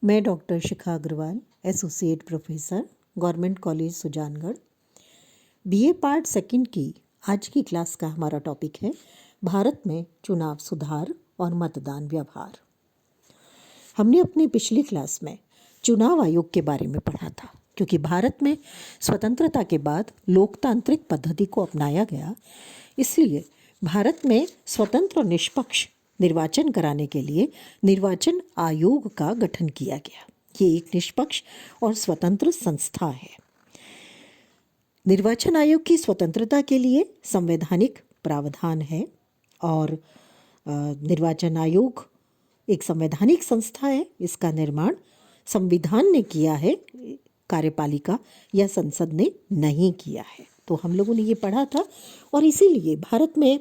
मैं doctor Shikha Agarwal, associate professor, government college Sujangarh. BA part second की आज की क्लास का हमारा टॉपिक है भारत में चुनाव सुधार और मतदान व्यवहार। हमने अपनी पिछली क्लास में चुनाव आयोग के बारे में पढ़ा था, क्योंकि भारत में स्वतंत्रता के बाद लोकतांत्रिक पद्धति को अपनाया गया, इसलिए भारत में स्वतंत्र और निष्पक्ष निर्वाचन कराने के लिए निर्वाचन आयोग का गठन किया गया। ये एक निष्पक्ष और स्वतंत्र संस्था है। निर्वाचन आयोग की स्वतंत्रता के लिए संवैधानिक प्रावधान है और निर्वाचन आयोग एक संवैधानिक संस्था है। इसका निर्माण संविधान ने किया है, कार्यपालिका या संसद ने नहीं किया है। तो हम लोगों ने ये पढ़ा था और इसीलिए भारत में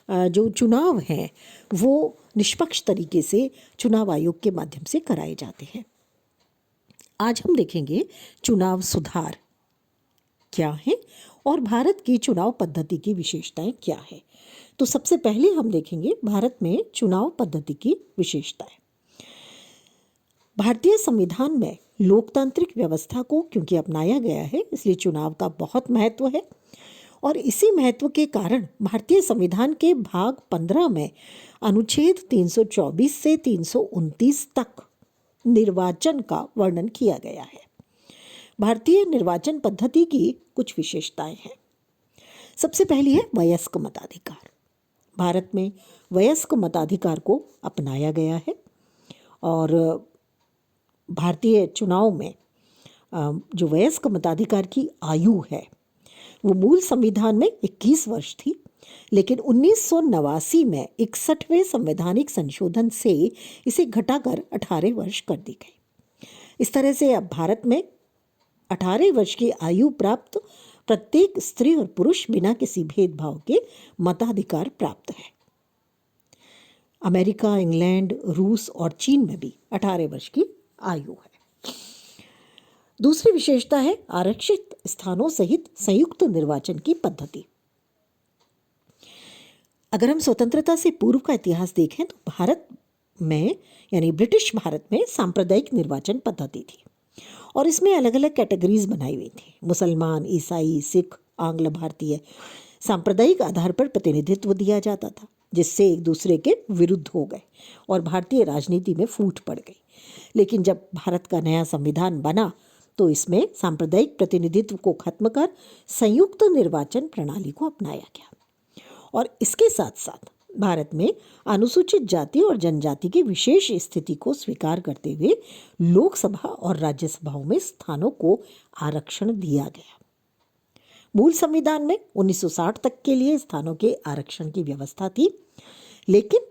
जो चुनाव हैं वो निष्पक्ष तरीके से चुनाव आयोग के माध्यम से कराए जाते हैं। आज हम देखेंगे चुनाव सुधार क्या है और भारत की चुनाव पद्धति की विशेषताएं क्या है। तो सबसे पहले हम देखेंगे भारत में चुनाव पद्धति की विशेषताएं। भारतीय संविधान में लोकतांत्रिक व्यवस्था को क्योंकि अपनाया गया है, इसलिए चुनाव का बहुत महत्व है और इसी महत्व के कारण भारतीय संविधान के भाग 15 में अनुच्छेद 324 से 329 तक निर्वाचन का वर्णन किया गया है। भारतीय निर्वाचन पद्धति की कुछ विशेषताएं हैं। सबसे पहली है वयस्क मताधिकार। भारत में वयस्क मताधिकार को अपनाया गया है और भारतीय चुनाव में जो वयस्क मताधिकार की आयु है वो मूल संविधान में 21 वर्ष थी, लेकिन 1989 में 61वें संवैधानिक संशोधन से इसे घटाकर 18 वर्ष कर दी गई। इस तरह से अब भारत में 18 वर्ष की आयु प्राप्त प्रत्येक स्त्री और पुरुष बिना किसी भेदभाव के मताधिकार प्राप्त है। अमेरिका, इंग्लैंड, रूस और चीन में भी 18 वर्ष की आयु है। दूसरी विशेषता है आरक्षित स्थानों सहित संयुक्त निर्वाचन की पद्धति। अगर हम स्वतंत्रता से पूर्व का इतिहास देखें तो भारत में यानी ब्रिटिश भारत में सांप्रदायिक निर्वाचन पद्धति थी और इसमें अलग अलग कैटेगरीज बनाई हुई थी। मुसलमान, ईसाई, सिख, आंग्ल भारतीय सांप्रदायिक आधार पर प्रतिनिधित्व दिया जाता था, जिससे एक दूसरे के विरुद्ध हो गए और भारतीय राजनीति में फूट पड़ गई। लेकिन जब भारत का नया संविधान बना तो इसमें सांप्रदायिक प्रतिनिधित्व को खत्म कर संयुक्त निर्वाचन प्रणाली को अपनाया गया और इसके साथ साथ भारत में अनुसूचित जाति और जनजाति की विशेष स्थिति को स्वीकार करते हुए लोकसभा और राज्यसभाओं में स्थानों को आरक्षण दिया गया। मूल संविधान में 1960 तक के लिए स्थानों के आरक्षण की व्यवस्था थी, लेकिन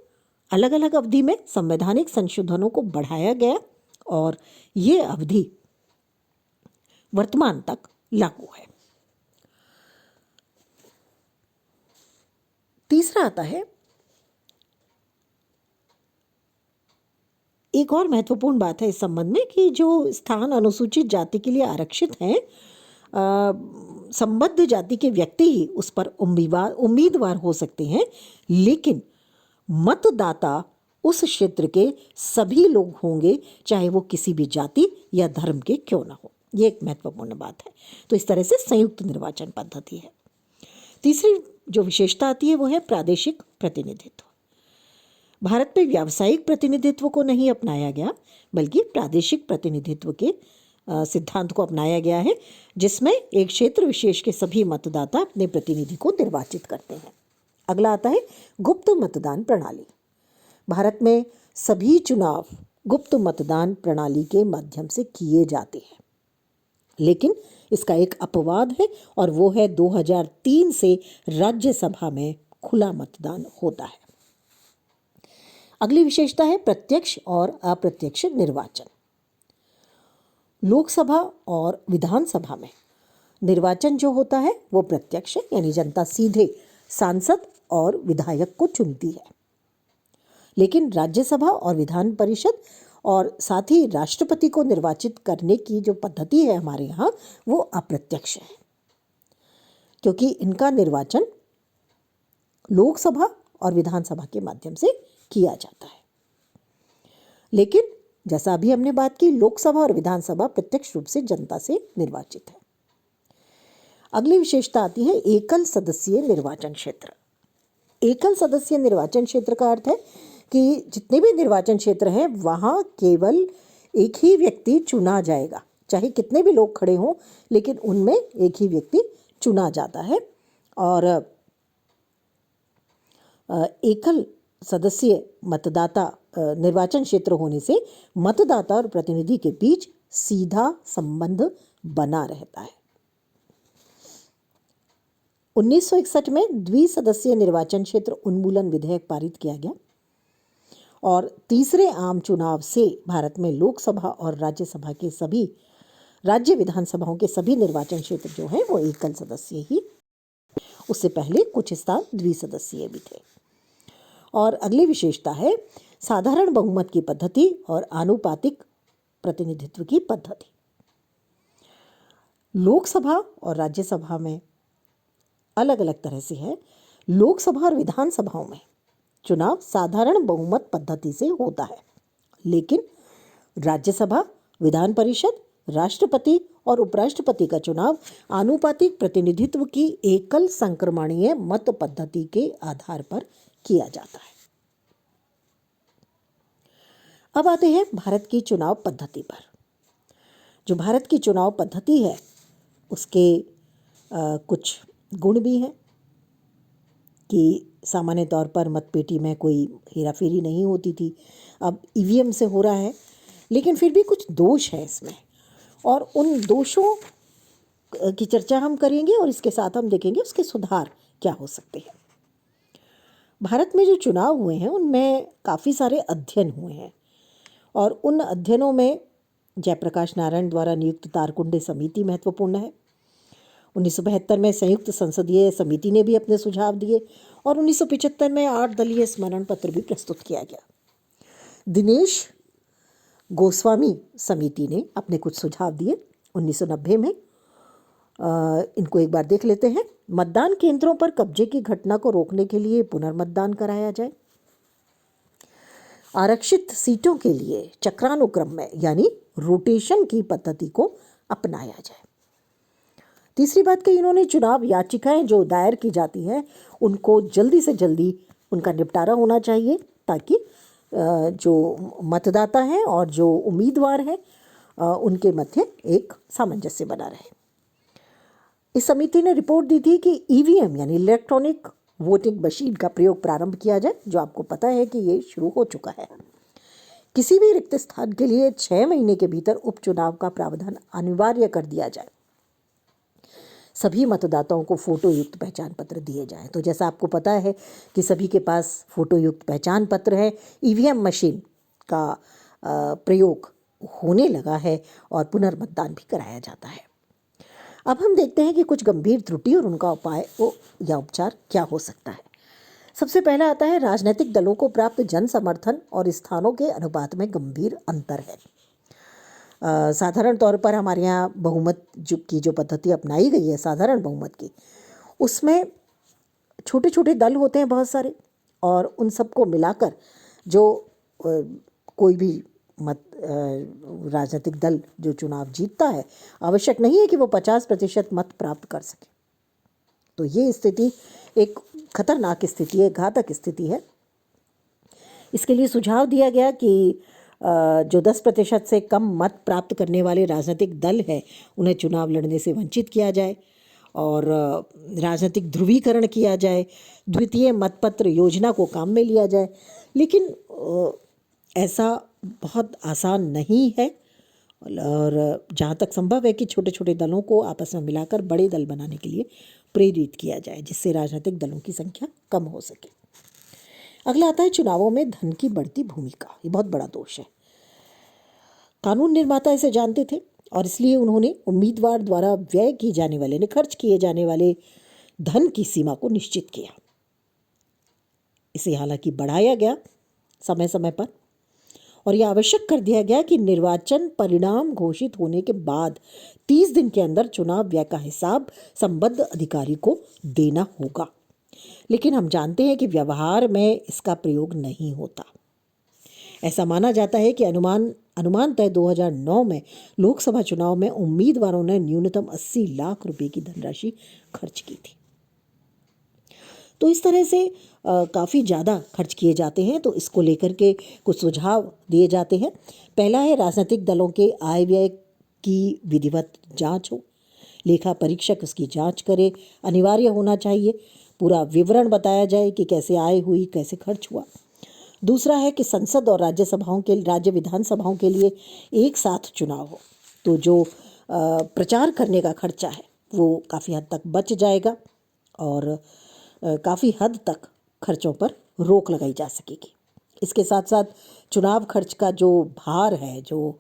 अलग अलग अवधि में संवैधानिक संशोधनों को बढ़ाया गया और ये अवधि वर्तमान तक लागू है। तीसरा आता है, एक और महत्वपूर्ण बात है इस संबंध में कि जो स्थान अनुसूचित जाति के लिए आरक्षित हैं, संबद्ध जाति के व्यक्ति ही उस पर उम्मीदवार हो सकते हैं, लेकिन मतदाता उस क्षेत्र के सभी लोग होंगे, चाहे वो किसी भी जाति या धर्म के क्यों ना हो। ये एक महत्वपूर्ण बात है। तो इस तरह से संयुक्त निर्वाचन पद्धति है। तीसरी जो विशेषता आती है वो है प्रादेशिक प्रतिनिधित्व। भारत में व्यावसायिक प्रतिनिधित्व को नहीं अपनाया गया, बल्कि प्रादेशिक प्रतिनिधित्व के सिद्धांत को अपनाया गया है, जिसमें एक क्षेत्र विशेष के सभी मतदाता अपने प्रतिनिधि को निर्वाचित करते हैं। अगला आता है गुप्त मतदान प्रणाली। भारत में सभी चुनाव गुप्त मतदान प्रणाली के माध्यम से किए जाते हैं, लेकिन इसका एक अपवाद है और वो है 2003 से राज्यसभा में खुला मतदान होता है। अगली विशेषता है प्रत्यक्ष और अप्रत्यक्ष निर्वाचन। लोकसभा और विधानसभा में निर्वाचन जो होता है वो प्रत्यक्ष है, यानी जनता सीधे सांसद और विधायक को चुनती है, लेकिन राज्यसभा और विधान परिषद और साथ ही राष्ट्रपति को निर्वाचित करने की जो पद्धति है हमारे यहाँ वो अप्रत्यक्ष है, क्योंकि इनका निर्वाचन लोकसभा और विधानसभा के माध्यम से किया जाता है। लेकिन जैसा अभी हमने बात की, लोकसभा और विधानसभा प्रत्यक्ष रूप से जनता से निर्वाचित है। अगली विशेषता आती है एकल सदस्यीय निर्वाचन क्षेत्र। एकल सदस्यीय निर्वाचन क्षेत्र का अर्थ है कि जितने भी निर्वाचन क्षेत्र हैं वहाँ केवल एक ही व्यक्ति चुना जाएगा, चाहे कितने भी लोग खड़े हों, लेकिन उनमें एक ही व्यक्ति चुना जाता है। और एकल सदस्यीय मतदाता निर्वाचन क्षेत्र होने से मतदाता और प्रतिनिधि के बीच सीधा संबंध बना रहता है। 1961 में द्विसदस्यीय निर्वाचन क्षेत्र उन्मूलन विधेयक पारित किया गया और तीसरे आम चुनाव से भारत में लोकसभा और राज्यसभा के सभी राज्य विधानसभाओं के सभी निर्वाचन क्षेत्र जो हैं वो एकल सदस्यीय ही, उससे पहले कुछ स्थान द्विसदस्यीय भी थे। और अगली विशेषता है साधारण बहुमत की पद्धति और आनुपातिक प्रतिनिधित्व की पद्धति। लोकसभा और राज्यसभा में अलग अलग तरह से है। लोकसभा और विधानसभाओं में चुनाव साधारण बहुमत पद्धति से होता है, लेकिन राज्यसभा, विधान परिषद, राष्ट्रपति और उपराष्ट्रपति का चुनाव आनुपातिक प्रतिनिधित्व की एकल संक्रमणीय मत पद्धति के आधार पर किया जाता है। अब आते हैं भारत की चुनाव पद्धति पर। जो भारत की चुनाव पद्धति है उसके कुछ गुण भी हैं कि सामान्य तौर पर मतपेटी में कोई हेराफेरी नहीं होती थी, अब ईवीएम से हो रहा है, लेकिन फिर भी कुछ दोष हैं इसमें और उन दोषों की चर्चा हम करेंगे और इसके साथ हम देखेंगे उसके सुधार क्या हो सकते हैं। भारत में जो चुनाव हुए हैं उनमें काफ़ी सारे अध्ययन हुए हैं और उन अध्ययनों में जयप्रकाश नारायण द्वारा नियुक्त तारकुंडे समिति महत्वपूर्ण है। 1972 में संयुक्त संसदीय समिति ने भी अपने सुझाव दिए और 1975 में 8 दलीय स्मरण पत्र भी प्रस्तुत किया गया। दिनेश गोस्वामी समिति ने अपने कुछ सुझाव दिए 1990 में। इनको एक बार देख लेते हैं। मतदान केंद्रों पर कब्जे की घटना को रोकने के लिए पुनर्मतदान कराया जाए। आरक्षित सीटों के लिए चक्रानुक्रम में यानी रोटेशन की पद्धति को अपनाया जाए। तीसरी बात कि इन्होंने चुनाव याचिकाएं जो दायर की जाती हैं उनको जल्दी से जल्दी उनका निपटारा होना चाहिए ताकि जो मतदाता हैं और जो उम्मीदवार हैं उनके मध्य एक सामंजस्य बना रहे। इस समिति ने रिपोर्ट दी थी कि ईवीएम यानी इलेक्ट्रॉनिक वोटिंग मशीन का प्रयोग प्रारंभ किया जाए, जो आपको पता है कि ये शुरू हो चुका है। किसी भी रिक्त स्थान के लिए 6 महीने के भीतर उपचुनाव का प्रावधान अनिवार्य कर दिया जाए। सभी मतदाताओं को फोटो युक्त पहचान पत्र दिए जाएं। तो जैसा आपको पता है कि सभी के पास फोटो युक्त पहचान पत्र है, ईवीएम मशीन का प्रयोग होने लगा है और पुनर्मतदान भी कराया जाता है। अब हम देखते हैं कि कुछ गंभीर त्रुटि और उनका उपाय या उपचार क्या हो सकता है। सबसे पहला आता है राजनीतिक दलों को प्राप्त जन समर्थन और स्थानों के अनुपात में गंभीर अंतर है। साधारण तौर पर हमारे यहाँ बहुमत की जो पद्धति अपनाई गई है साधारण बहुमत की, उसमें छोटे छोटे दल होते हैं बहुत सारे और उन सबको मिलाकर जो कोई भी राजनीतिक दल जो चुनाव जीतता है आवश्यक नहीं है कि वो 50% मत प्राप्त कर सके। तो ये स्थिति एक खतरनाक स्थिति है, घातक स्थिति है। इसके लिए सुझाव दिया गया कि जो 10% से कम मत प्राप्त करने वाले राजनीतिक दल है उन्हें चुनाव लड़ने से वंचित किया जाए और राजनीतिक ध्रुवीकरण किया जाए, द्वितीय मतपत्र योजना को काम में लिया जाए। लेकिन ऐसा बहुत आसान नहीं है और जहाँ तक संभव है कि छोटे छोटे दलों को आपस में मिलाकर बड़े दल बनाने के लिए प्रेरित किया जाए जिससे राजनीतिक दलों की संख्या कम हो सके। अगला आता है चुनावों में धन की बढ़ती भूमिका। ये बहुत बड़ा दोष है। कानून निर्माता इसे जानते थे और इसलिए उन्होंने उम्मीदवार द्वारा व्यय किए जाने वाले खर्च किए जाने वाले धन की सीमा को निश्चित किया। इसे हालांकि बढ़ाया गया समय समय पर और यह आवश्यक कर दिया गया कि निर्वाचन परिणाम घोषित होने के बाद 30 दिन के अंदर चुनाव व्यय का हिसाब संबद्ध अधिकारी को देना होगा। लेकिन हम जानते हैं कि व्यवहार में इसका प्रयोग नहीं होता। ऐसा माना जाता है कि अनुमानतः 2009 में लोकसभा चुनाव में उम्मीदवारों ने न्यूनतम 80 लाख रुपए की धनराशि खर्च की थी। तो इस तरह से काफ़ी ज़्यादा खर्च किए जाते हैं। तो इसको लेकर के कुछ सुझाव दिए जाते हैं। पहला है, राजनीतिक दलों के आय व्यय की विधिवत जांच हो, लेखा परीक्षक उसकी जांच करे, अनिवार्य होना चाहिए, पूरा विवरण बताया जाए कि कैसे आय हुई, कैसे खर्च हुआ। दूसरा है कि संसद और राज्य विधानसभाओं के लिए एक साथ चुनाव हो, तो जो प्रचार करने का खर्चा है वो काफ़ी हद तक बच जाएगा और काफ़ी हद तक खर्चों पर रोक लगाई जा सकेगी। इसके साथ साथ चुनाव खर्च का जो भार है, जो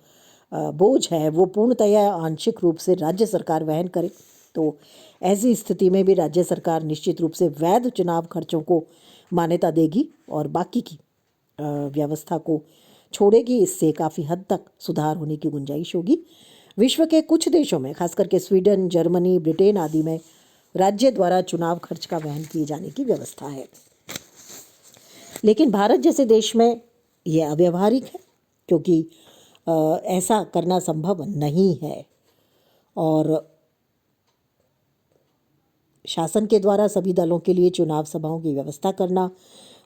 बोझ है, वो पूर्णतया आंशिक रूप से राज्य सरकार वहन करे। तो ऐसी स्थिति में भी राज्य सरकार निश्चित रूप से वैध चुनाव खर्चों को मान्यता देगी और बाकी की व्यवस्था को छोड़ेगी। इससे काफ़ी हद तक सुधार होने की गुंजाइश होगी। विश्व के कुछ देशों में, खास करके स्वीडन, जर्मनी, ब्रिटेन आदि में राज्य द्वारा चुनाव खर्च का वहन किए जाने की व्यवस्था है। लेकिन भारत जैसे देश में यह अव्यावहारिक है, क्योंकि ऐसा करना संभव नहीं है और शासन के द्वारा सभी दलों के लिए चुनाव सभाओं की व्यवस्था करना,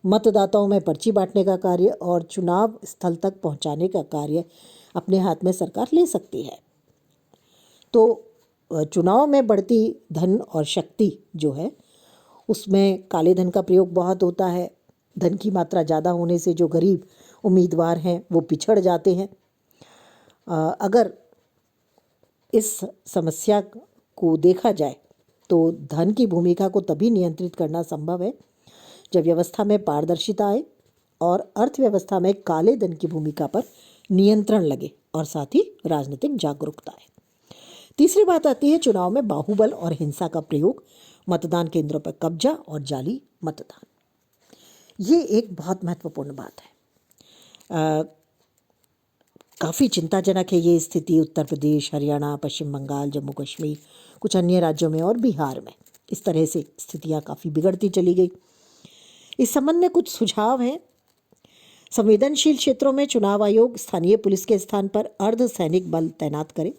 मतदाताओं में पर्ची बांटने का कार्य और चुनाव स्थल तक पहुंचाने का कार्य अपने हाथ में सरकार ले सकती है। तो चुनाव में बढ़ती धन और शक्ति जो है, उसमें काले धन का प्रयोग बहुत होता है। धन की मात्रा ज़्यादा होने से जो गरीब उम्मीदवार हैं वो पिछड़ जाते हैं। अगर इस समस्या को देखा जाए तो धन की भूमिका को तभी नियंत्रित करना संभव है जब व्यवस्था में पारदर्शिता आए और अर्थव्यवस्था में काले धन की भूमिका पर नियंत्रण लगे और साथ ही राजनीतिक जागरूकता आए। तीसरी बात आती है चुनाव में बाहुबल और हिंसा का प्रयोग, मतदान केंद्रों पर कब्जा और जाली मतदान। ये एक बहुत महत्वपूर्ण बात है। काफ़ी चिंताजनक है ये स्थिति उत्तर प्रदेश, हरियाणा, पश्चिम बंगाल, जम्मू कश्मीर, कुछ अन्य राज्यों में और बिहार में इस तरह से स्थितियाँ काफ़ी बिगड़ती चली गई। इस संबंध में कुछ सुझाव हैं। संवेदनशील क्षेत्रों में चुनाव आयोग स्थानीय पुलिस के स्थान पर अर्धसैनिक बल तैनात करे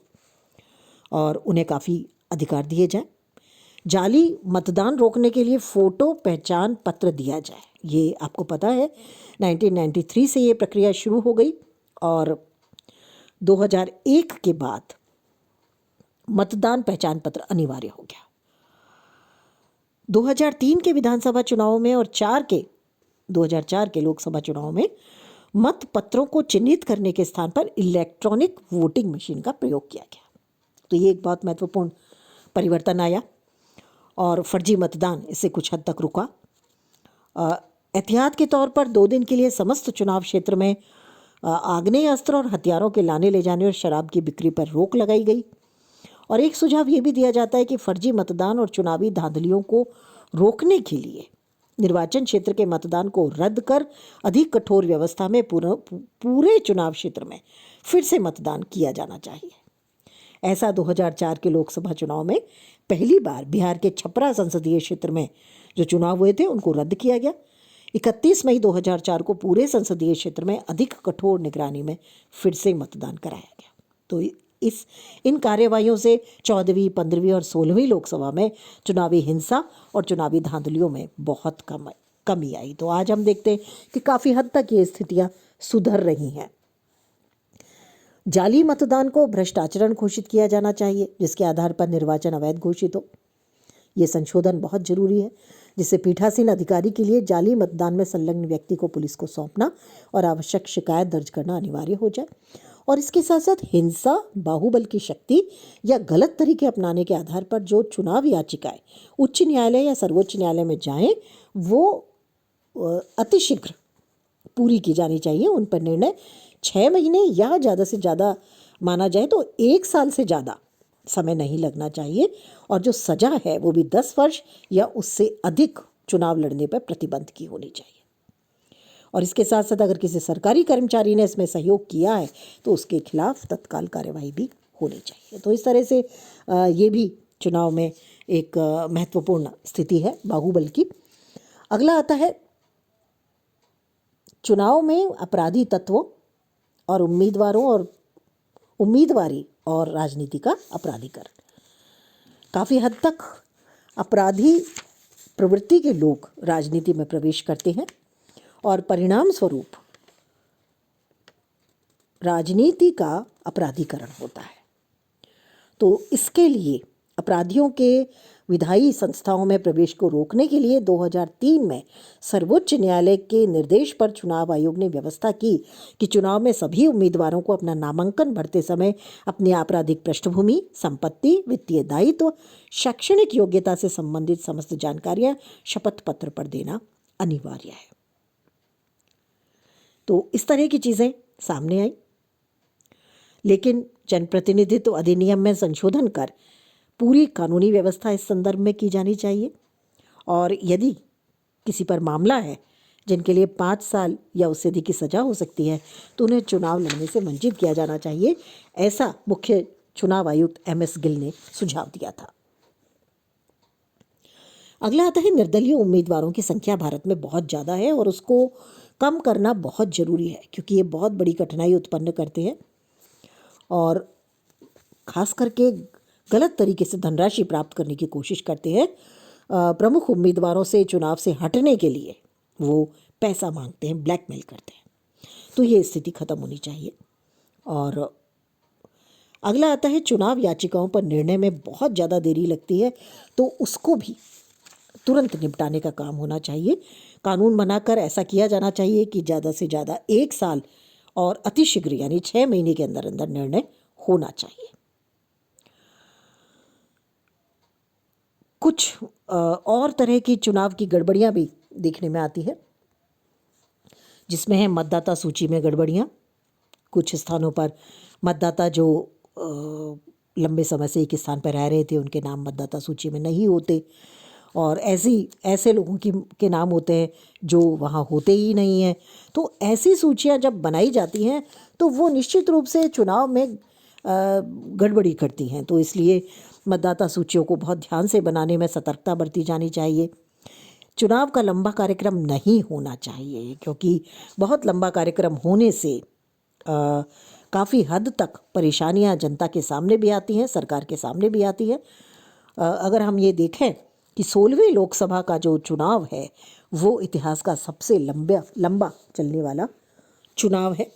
और उन्हें काफ़ी अधिकार दिए जाए। जाली मतदान रोकने के लिए फ़ोटो पहचान पत्र दिया जाए। ये आपको पता है 1993 से ये प्रक्रिया शुरू हो गई और 2001 के बाद मतदान पहचान पत्र अनिवार्य हो गया। 2003 के विधानसभा चुनावों में और 2004 के लोकसभा चुनाव में मत पत्रों को चिन्हित करने के स्थान पर इलेक्ट्रॉनिक वोटिंग मशीन का प्रयोग किया गया। तो ये एक बहुत महत्वपूर्ण परिवर्तन आया और फर्जी मतदान इससे कुछ हद तक रुका। एहतियात के तौर पर 2 दिन के लिए समस्त चुनाव क्षेत्र में आग्नेय अस्त्र और हथियारों के लाने ले जाने और शराब की बिक्री पर रोक लगाई गई। और एक सुझाव ये भी दिया जाता है कि फर्जी मतदान और चुनावी धांधलियों को रोकने के लिए निर्वाचन क्षेत्र के मतदान को रद्द कर अधिक कठोर व्यवस्था में पूरे चुनाव क्षेत्र में फिर से मतदान किया जाना चाहिए। ऐसा 2004 के लोकसभा चुनाव में पहली बार बिहार के छपरा संसदीय क्षेत्र में जो चुनाव हुए थे उनको रद्द किया गया। 31 मई 2004 को पूरे संसदीय क्षेत्र में अधिक कठोर निगरानी में फिर से मतदान कराया गया। तो इन कार्यवाहियों से 14वीं, 15वीं और 16वीं लोकसभा में चुनावी हिंसा और चुनावी धांधलियों में बहुत कमी आई। तो आज हम देखते हैं कि काफ़ी हद तक ये स्थितियाँ सुधर रही हैं। जाली मतदान को भ्रष्ट आचरण घोषित किया जाना चाहिए, जिसके आधार पर निर्वाचन अवैध घोषित हो। ये संशोधन बहुत जरूरी है, जिससे पीठासीन अधिकारी के लिए जाली मतदान में संलग्न व्यक्ति को पुलिस को सौंपना और आवश्यक शिकायत दर्ज करना अनिवार्य हो जाए। और इसके साथ साथ हिंसा, बाहुबल की शक्ति या गलत तरीके अपनाने के आधार पर जो चुनाव याचिकाएं उच्च न्यायालय या सर्वोच्च न्यायालय में जाएं, वो अतिशीघ्र पूरी की जानी चाहिए। उन पर निर्णय 6 महीने या ज़्यादा से ज़्यादा माना जाए तो 1 साल से ज़्यादा समय नहीं लगना चाहिए। और जो सज़ा है वो भी 10 वर्ष या उससे अधिक चुनाव लड़ने पर प्रतिबंध की होनी चाहिए। और इसके साथ साथ अगर किसी सरकारी कर्मचारी ने इसमें सहयोग किया है तो उसके खिलाफ तत्काल कार्यवाही भी होनी चाहिए। तो इस तरह से ये भी चुनाव में एक महत्वपूर्ण स्थिति है बाहुबल की। अगला आता है चुनाव में अपराधी तत्वों और उम्मीदवारी और राजनीति का अपराधीकरण। काफ़ी हद तक अपराधी प्रवृत्ति के लोग राजनीति में प्रवेश करते हैं और परिणाम स्वरूप राजनीति का अपराधीकरण होता है। तो इसके लिए अपराधियों के विधायी संस्थाओं में प्रवेश को रोकने के लिए 2003 में सर्वोच्च न्यायालय के निर्देश पर चुनाव आयोग ने व्यवस्था की कि चुनाव में सभी उम्मीदवारों को अपना नामांकन भरते समय अपनी आपराधिक पृष्ठभूमि, संपत्ति, वित्तीय दायित्व, शैक्षणिक योग्यता से संबंधित समस्त जानकारियां शपथ पत्र पर देना अनिवार्य है। तो इस तरह की चीज़ें सामने आई, लेकिन जनप्रतिनिधित्व अधिनियम में संशोधन कर पूरी कानूनी व्यवस्था इस संदर्भ में की जानी चाहिए और यदि किसी पर मामला है जिनके लिए 5 साल या उससे अधिक की सज़ा हो सकती है तो उन्हें चुनाव लड़ने से वंचित किया जाना चाहिए, ऐसा मुख्य चुनाव आयुक्त MS गिल ने सुझाव दिया था। अगला आता है निर्दलीय उम्मीदवारों की संख्या भारत में बहुत ज़्यादा है और उसको कम करना बहुत ज़रूरी है क्योंकि ये बहुत बड़ी कठिनाई उत्पन्न करते हैं और ख़ास करके गलत तरीके से धनराशि प्राप्त करने की कोशिश करते हैं। प्रमुख उम्मीदवारों से चुनाव से हटने के लिए वो पैसा मांगते हैं, ब्लैकमेल करते हैं। तो ये स्थिति खत्म होनी चाहिए। और अगला आता है चुनाव याचिकाओं पर निर्णय में बहुत ज़्यादा देरी लगती है तो उसको भी तुरंत निपटाने का काम होना चाहिए। कानून बनाकर ऐसा किया जाना चाहिए कि ज़्यादा से ज़्यादा 1 साल और अतिशीघ्र यानी 6 महीने के अंदर अंदर निर्णय होना चाहिए। कुछ और तरह की चुनाव की गड़बड़ियां भी देखने में आती है, जिसमें है मतदाता सूची में गड़बड़ियां। कुछ स्थानों पर मतदाता जो लंबे समय से एक स्थान पर रह रहे थे उनके नाम मतदाता सूची में नहीं होते और ऐसे लोगों के नाम होते हैं जो वहाँ होते ही नहीं हैं। तो ऐसी सूचियाँ जब बनाई जाती हैं तो वो निश्चित रूप से चुनाव में गड़बड़ी करती हैं। तो इसलिए मतदाता सूचियों को बहुत ध्यान से बनाने में सतर्कता बरती जानी चाहिए। चुनाव का लंबा कार्यक्रम नहीं होना चाहिए क्योंकि बहुत लंबा कार्यक्रम होने से काफ़ी हद तक परेशानियां जनता के सामने भी आती हैं, सरकार के सामने भी आती हैं। अगर हम ये देखें कि 16वीं लोकसभा का जो चुनाव है वो इतिहास का सबसे लंबा चलने वाला चुनाव है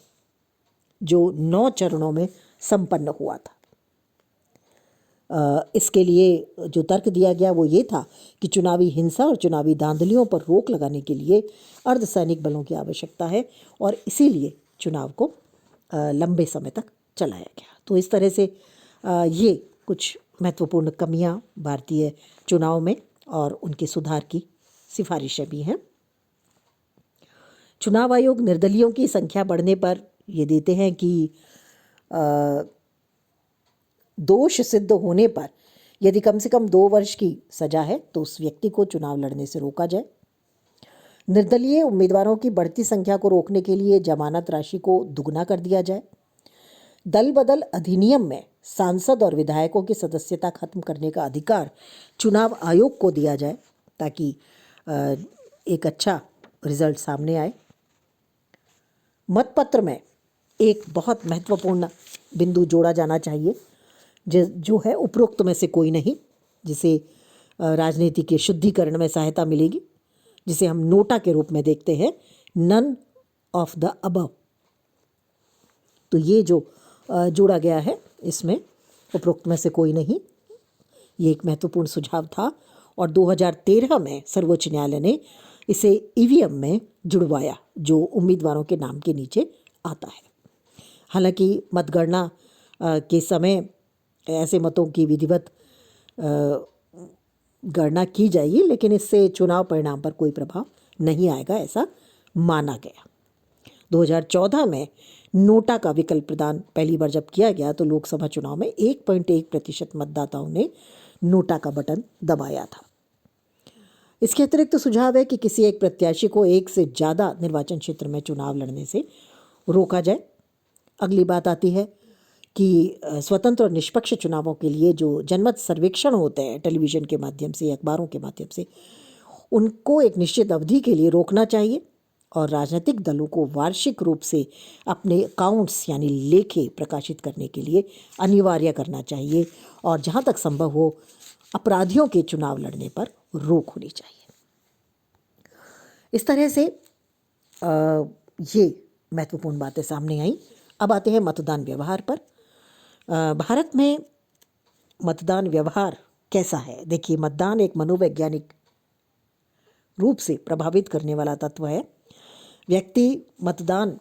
जो 9 चरणों में संपन्न हुआ था। इसके लिए जो तर्क दिया गया वो ये था कि चुनावी हिंसा और चुनावी धांधलियों पर रोक लगाने के लिए अर्धसैनिक बलों की आवश्यकता है और इसीलिए चुनाव को लंबे समय तक चलाया गया। तो इस तरह से ये कुछ महत्वपूर्ण कमियां भारतीय चुनाव में और उनके सुधार की सिफारिशें भी हैं। चुनाव आयोग निर्दलियों की संख्या बढ़ने पर ये देते हैं कि दोष सिद्ध होने पर यदि कम से कम 2 वर्ष की सजा है तो उस व्यक्ति को चुनाव लड़ने से रोका जाए। निर्दलीय उम्मीदवारों की बढ़ती संख्या को रोकने के लिए जमानत राशि को दुगना कर दिया जाए। दल बदल अधिनियम में सांसद और विधायकों की सदस्यता खत्म करने का अधिकार चुनाव आयोग को दिया जाए ताकि एक अच्छा रिजल्ट सामने आए। मतपत्र में एक बहुत महत्वपूर्ण बिंदु जोड़ा जाना चाहिए जो है उपरोक्त में से कोई नहीं, जिसे राजनीति के शुद्धिकरण में सहायता मिलेगी, जिसे हम नोटा के रूप में देखते हैं, नन ऑफ द अबव। तो ये जो जोड़ा गया है इसमें उपरोक्त में से कोई नहीं, ये एक महत्वपूर्ण सुझाव था और 2013 में सर्वोच्च न्यायालय ने इसे ईवीएम में जुड़वाया जो उम्मीदवारों के नाम के नीचे आता है। हालांकि मतगणना के समय ऐसे मतों की विधिवत गणना की जाएगी, लेकिन इससे चुनाव परिणाम पर कोई प्रभाव नहीं आएगा, ऐसा माना गया। 2014 में नोटा का विकल्प प्रदान पहली बार जब किया गया तो लोकसभा चुनाव में 1.1% मतदाताओं ने नोटा का बटन दबाया था। इसके अतिरिक्त सुझाव है कि किसी एक प्रत्याशी को एक से ज़्यादा निर्वाचन क्षेत्र में चुनाव लड़ने से रोका जाए। अगली बात आती है कि स्वतंत्र और निष्पक्ष चुनावों के लिए जो जनमत सर्वेक्षण होते हैं टेलीविज़न के माध्यम से, अखबारों के माध्यम से, उनको एक निश्चित अवधि के लिए रोकना चाहिए और राजनीतिक दलों को वार्षिक रूप से अपने अकाउंट्स यानी लेखे प्रकाशित करने के लिए अनिवार्य करना चाहिए और जहाँ तक संभव हो अपराधियों के चुनाव लड़ने पर रोक होनी चाहिए। इस तरह से ये महत्वपूर्ण बातें सामने आई। अब आते हैं मतदान व्यवहार पर। भारत में मतदान व्यवहार कैसा है? देखिए, मतदान एक मनोवैज्ञानिक रूप से प्रभावित करने वाला तत्व है। व्यक्ति मतदान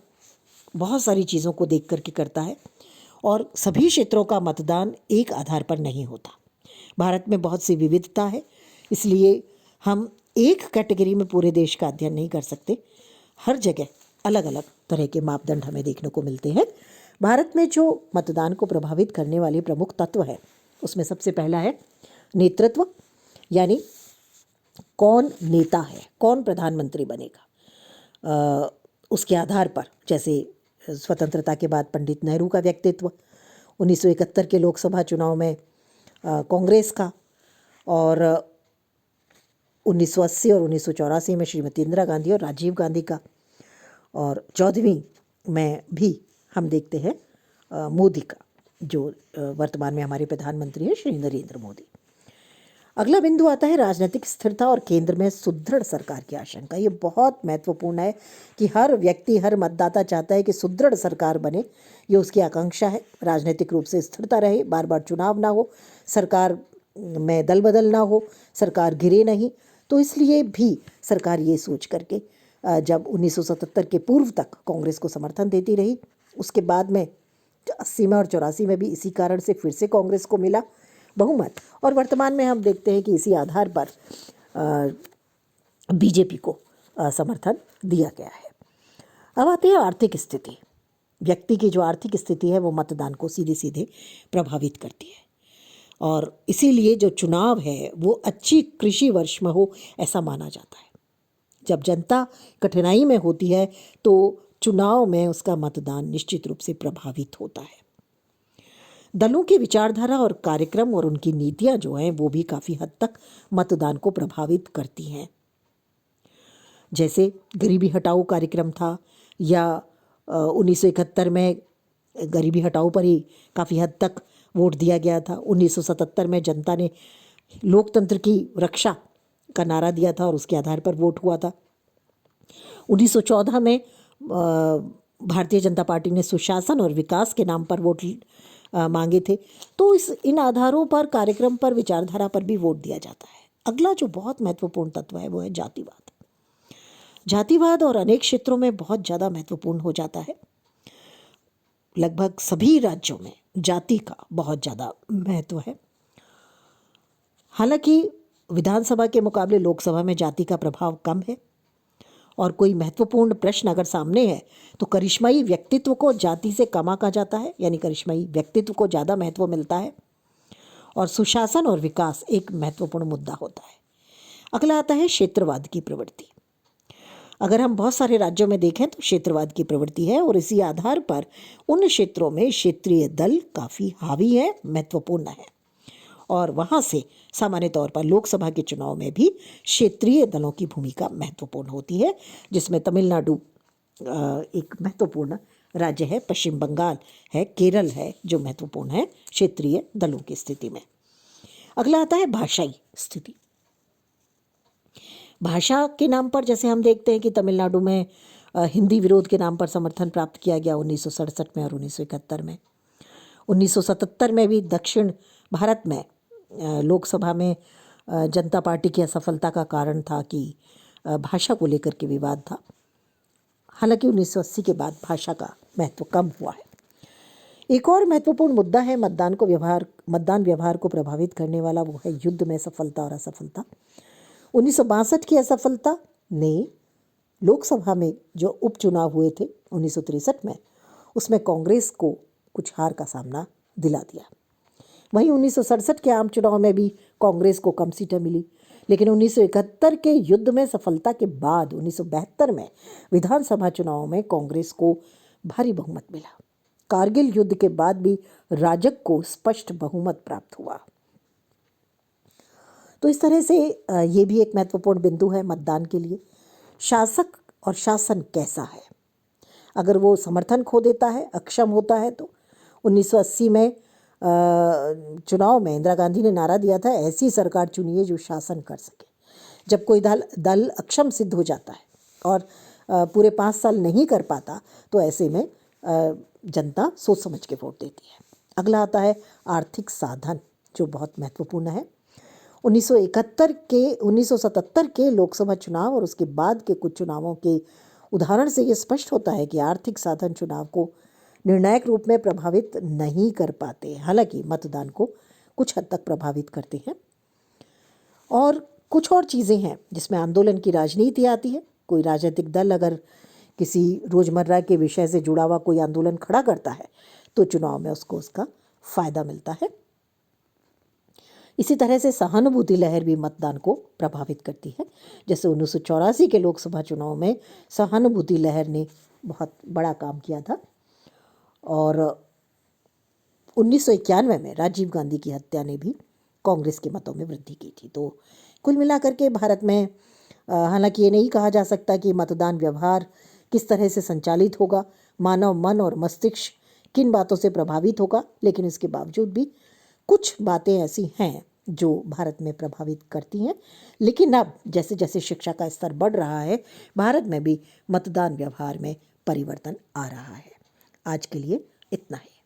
बहुत सारी चीज़ों को देख करके करता है और सभी क्षेत्रों का मतदान एक आधार पर नहीं होता। भारत में बहुत सी विविधता है, इसलिए हम एक कैटेगरी में पूरे देश का अध्ययन नहीं कर सकते। हर जगह अलग अलग तरह के मापदंड हमें देखने को मिलते हैं। भारत में जो मतदान को प्रभावित करने वाले प्रमुख तत्व है, उसमें सबसे पहला है नेतृत्व, यानी कौन नेता है, कौन प्रधानमंत्री बनेगा। उसके आधार पर जैसे स्वतंत्रता के बाद पंडित नेहरू का व्यक्तित्व, 1971 के लोकसभा चुनाव में कांग्रेस का, और 1980 और 1984 में श्रीमती इंदिरा गांधी और राजीव गांधी का, और 14वीं में भी हम देखते हैं मोदी का, जो वर्तमान में हमारे प्रधानमंत्री हैं श्री नरेंद्र मोदी। अगला बिंदु आता है राजनीतिक स्थिरता और केंद्र में सुदृढ़ सरकार की आशंका। ये बहुत महत्वपूर्ण है कि हर व्यक्ति, हर मतदाता चाहता है कि सुदृढ़ सरकार बने, ये उसकी आकांक्षा है। राजनीतिक रूप से स्थिरता रहे, बार बार चुनाव ना हो, सरकार में दल बदल ना हो, सरकार गिरे नहीं। तो इसलिए भी सरकार ये सोच करके जब 1977 के पूर्व तक कांग्रेस को समर्थन देती रही, उसके बाद में 80 में और 84 में भी इसी कारण से फिर से कांग्रेस को मिला बहुमत, और वर्तमान में हम देखते हैं कि इसी आधार पर बीजेपी को समर्थन दिया गया है। अब आते हैं आर्थिक स्थिति। व्यक्ति की जो आर्थिक स्थिति है वो मतदान को सीधे सीधे प्रभावित करती है, और इसीलिए जो चुनाव है वो अच्छी कृषि वर्ष में हो ऐसा माना जाता है। जब जनता कठिनाई में होती है तो चुनाव में उसका मतदान निश्चित रूप से प्रभावित होता है। दलों की विचारधारा और कार्यक्रम और उनकी नीतियां जो हैं वो भी काफ़ी हद तक मतदान को प्रभावित करती हैं। जैसे गरीबी हटाओ कार्यक्रम था, या 1971 में गरीबी हटाओ पर ही काफ़ी हद तक वोट दिया गया था। 1977 में जनता ने लोकतंत्र की रक्षा का नारा दिया था और उसके आधार पर वोट हुआ था। 1914 में भारतीय जनता पार्टी ने सुशासन और विकास के नाम पर वोट मांगे थे। तो इन आधारों पर, कार्यक्रम पर, विचारधारा पर भी वोट दिया जाता है। अगला जो बहुत महत्वपूर्ण तत्व है वो है जातिवाद। जातिवाद और अनेक क्षेत्रों में बहुत ज़्यादा महत्वपूर्ण हो जाता है। लगभग सभी राज्यों में जाति का बहुत ज़्यादा महत्व है। हालांकि विधानसभा के मुकाबले लोकसभा में जाति का प्रभाव कम है, और कोई महत्वपूर्ण प्रश्न अगर सामने है तो करिश्माई व्यक्तित्व को जाति से कम आंका जाता है, यानी करिश्माई व्यक्तित्व को ज़्यादा महत्व मिलता है, और सुशासन और विकास एक महत्वपूर्ण मुद्दा होता है। अगला आता है क्षेत्रवाद की प्रवृत्ति। अगर हम बहुत सारे राज्यों में देखें तो क्षेत्रवाद की प्रवृत्ति है, और इसी आधार पर उन क्षेत्रों में क्षेत्रीय दल काफ़ी हावी है, महत्वपूर्ण है, और वहाँ से सामान्य तौर पर लोकसभा के चुनाव में भी क्षेत्रीय दलों की भूमिका महत्वपूर्ण होती है, जिसमें तमिलनाडु एक महत्वपूर्ण राज्य है, पश्चिम बंगाल है, केरल है, जो महत्वपूर्ण है क्षेत्रीय दलों की स्थिति में। अगला आता है भाषाई स्थिति। भाषा के नाम पर जैसे हम देखते हैं कि तमिलनाडु में हिंदी विरोध के नाम पर समर्थन प्राप्त किया गया 1967 में और 1971 में। 1977 में भी दक्षिण भारत में लोकसभा में जनता पार्टी की असफलता का कारण था कि भाषा को लेकर के विवाद था। हालांकि 1980 के बाद भाषा का महत्व कम हुआ है। एक और महत्वपूर्ण मुद्दा है मतदान व्यवहार को प्रभावित करने वाला, वो है युद्ध में सफलता और असफलता। 1962 की असफलता ने लोकसभा में जो उपचुनाव हुए थे 1963 में, उसमें कांग्रेस को कुछ हार का सामना दिला दिया। वहीं 1967 के आम चुनाव में भी कांग्रेस को कम सीटें मिली, लेकिन 1971 के युद्ध में सफलता के बाद 1972 में विधानसभा चुनाव में कांग्रेस को भारी बहुमत मिला। कारगिल युद्ध के बाद भी राजग को स्पष्ट बहुमत प्राप्त हुआ। तो इस तरह से ये भी एक महत्वपूर्ण बिंदु है मतदान के लिए। शासक और शासन कैसा है। अगर वो समर्थन खो देता है, अक्षम होता है, तो 1980 में चुनाव में इंदिरा गांधी ने नारा दिया था, ऐसी सरकार चुनिए जो शासन कर सके। जब कोई दल अक्षम सिद्ध हो जाता है और पूरे 5 साल नहीं कर पाता, तो ऐसे में जनता सोच समझ के वोट देती है। अगला आता है आर्थिक साधन, जो बहुत महत्वपूर्ण है। 1977 के लोकसभा चुनाव और उसके बाद के कुछ चुनावों के उदाहरण से ये स्पष्ट होता है कि आर्थिक साधन चुनाव को निर्णायक रूप में प्रभावित नहीं कर पाते। हालांकि मतदान को कुछ हद तक प्रभावित करते हैं। और कुछ और चीज़ें हैं जिसमें आंदोलन की राजनीति आती है। कोई राजनीतिक दल अगर किसी रोज़मर्रा के विषय से जुड़ा हुआ कोई आंदोलन खड़ा करता है, तो चुनाव में उसको उसका फ़ायदा मिलता है। इसी तरह से सहानुभूति लहर भी मतदान को प्रभावित करती है। जैसे 1984 के लोकसभा चुनाव में सहानुभूति लहर ने बहुत बड़ा काम किया था। और 1991 में राजीव गांधी की हत्या ने भी कांग्रेस के मतों में वृद्धि की थी। तो कुल मिलाकर के भारत में हालांकि ये नहीं कहा जा सकता कि मतदान व्यवहार किस तरह से संचालित होगा, मानव मन और मस्तिष्क किन बातों से प्रभावित होगा, लेकिन इसके बावजूद भी कुछ बातें ऐसी हैं जो भारत में प्रभावित करती हैं। लेकिन अब जैसे जैसे शिक्षा का स्तर बढ़ रहा है, भारत में भी मतदान व्यवहार में परिवर्तन आ रहा है। आज के लिए इतना ही।